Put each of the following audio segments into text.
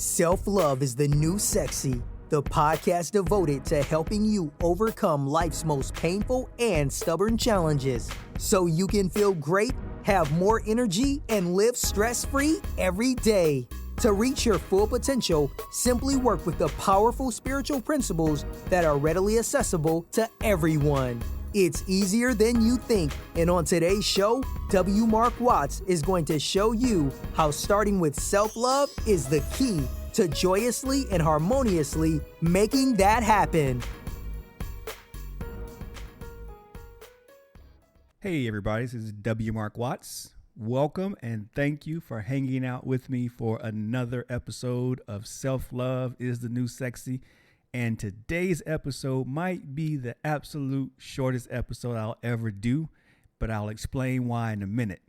Self-love is the new sexy, the podcast devoted to helping you overcome life's most painful and stubborn challenges so you can feel great, have more energy, and live stress-free every day. To reach your full potential, simply work with the powerful spiritual principles that are readily accessible to everyone. It's easier than you think, and on today's show, W. Mark Watts is going to show you how starting with self-love is the key to joyously and harmoniously making that happen. Hey everybody, this is W. Mark Watts. Welcome and thank you for hanging out with me for another episode of Self-Love is the New Sexy. And today's episode might be the absolute shortest episode I'll ever do, but I'll explain why in a minute.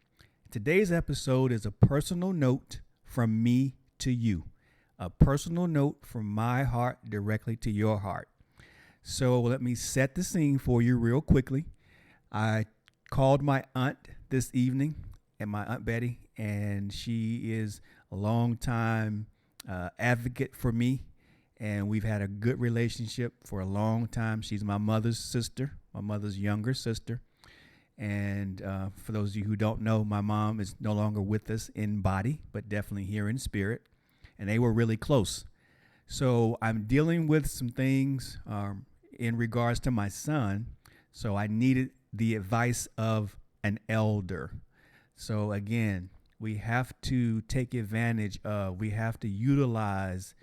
Today's episode is a personal note from me to you, a personal note from my heart directly to your heart. So let me set the scene for you real quickly. I called my aunt this evening, and my Aunt Betty, and she is a longtime advocate for me. And we've had a good relationship for a long time. She's my mother's sister, my mother's younger sister. And for those of you who don't know, my mom is no longer with us in body, but definitely here in spirit. And they were really close. So I'm dealing with some things in regards to my son. So I needed the advice of an elder. So again, we have to take advantage of, we have to utilize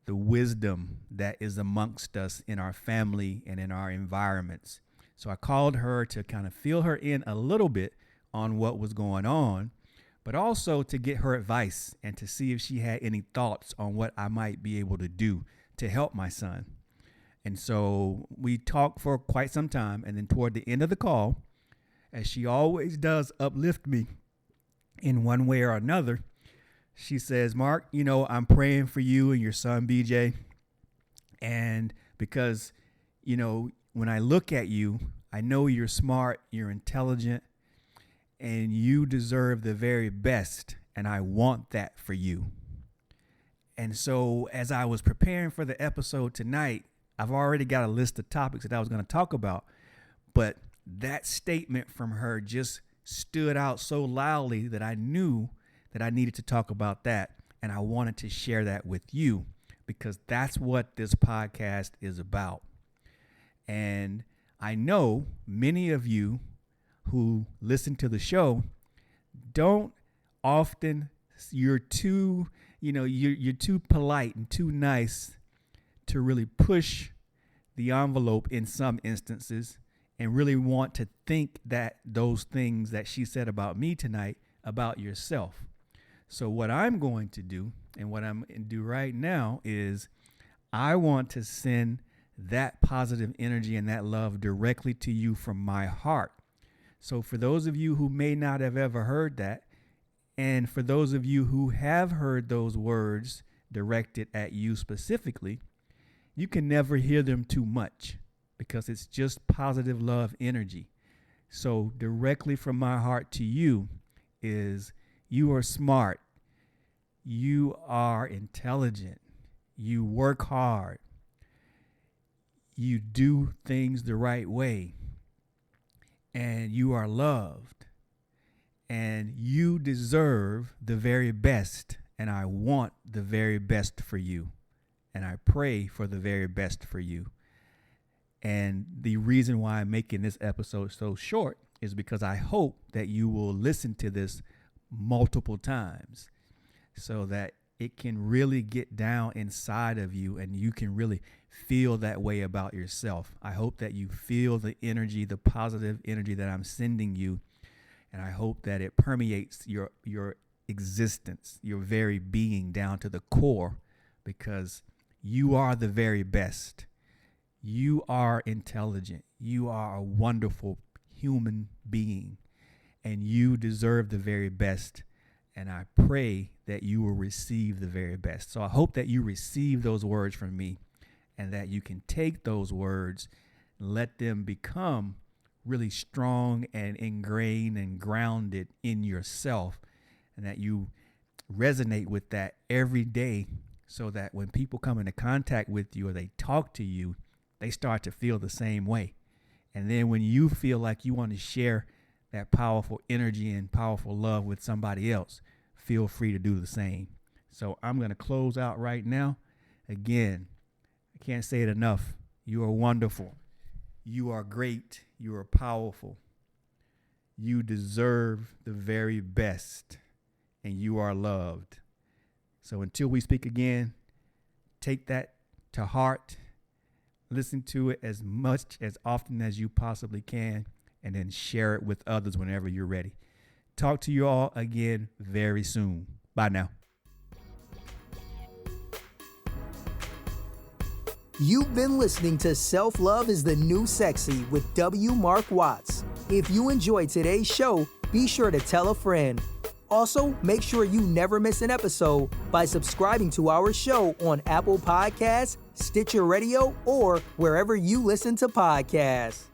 the wisdom that is amongst us in our family and in our environments. So I called her to kind of fill her in a little bit on what was going on, but also to get her advice and to see if she had any thoughts on what I might be able to do to help my son. And so we talked for quite some time. And then toward the end of the call, as she always does uplift me in one way or another, she says, Mark, you know, I'm praying for you and your son, BJ. And because, you know, when I look at you, I know you're smart, you're intelligent, and you deserve the very best. And I want that for you. And so as I was preparing for the episode tonight, I've already got a list of topics that I was going to talk about. But that statement from her just stood out so loudly that I knew that I needed to talk about that. And I wanted to share that with you because that's what this podcast is about. And I know many of you who listen to the show don't often, you're too polite and too nice to really push the envelope in some instances and really want to think that those things that she said about me tonight about yourself. So what I'm going to do and what I'm going to do right now is I want to send that positive energy and that love directly to you from my heart. So for those of you who may not have ever heard that, and for those of you who have heard those words directed at you specifically, you can never hear them too much because it's just positive love energy. So directly from my heart to you is you are smart, you are intelligent, you work hard, you do things the right way, and you are loved, and you deserve the very best, and I want the very best for you, and I pray for the very best for you. And the reason why I'm making this episode so short is because I hope that you will listen to this multiple times so that it can really get down inside of you and you can really feel that way about yourself. I hope that you feel the energy, the positive energy that I'm sending you. And I hope that it permeates your existence, your very being down to the core, because you are the very best. You are intelligent. You are a wonderful human being, and you deserve the very best. And I pray that you will receive the very best. So I hope that you receive those words from me and that you can take those words and let them become really strong and ingrained and grounded in yourself, and that you resonate with that every day so that when people come into contact with you or they talk to you, they start to feel the same way. And then when you feel like you want to share that powerful energy and powerful love with somebody else, feel free to do the same. So I'm going to close out right now. Again, I can't say it enough. You are wonderful. You are great. You are powerful. You deserve the very best, and you are loved. So until we speak again, take that to heart, listen to it as much, as often as you possibly can, and then share it with others whenever you're ready. Talk to you all again very soon. Bye now. You've been listening to Self-Love is the New Sexy with W. Mark Watts. If you enjoyed today's show, be sure to tell a friend. Also, make sure you never miss an episode by subscribing to our show on Apple Podcasts, Stitcher Radio, or wherever you listen to podcasts.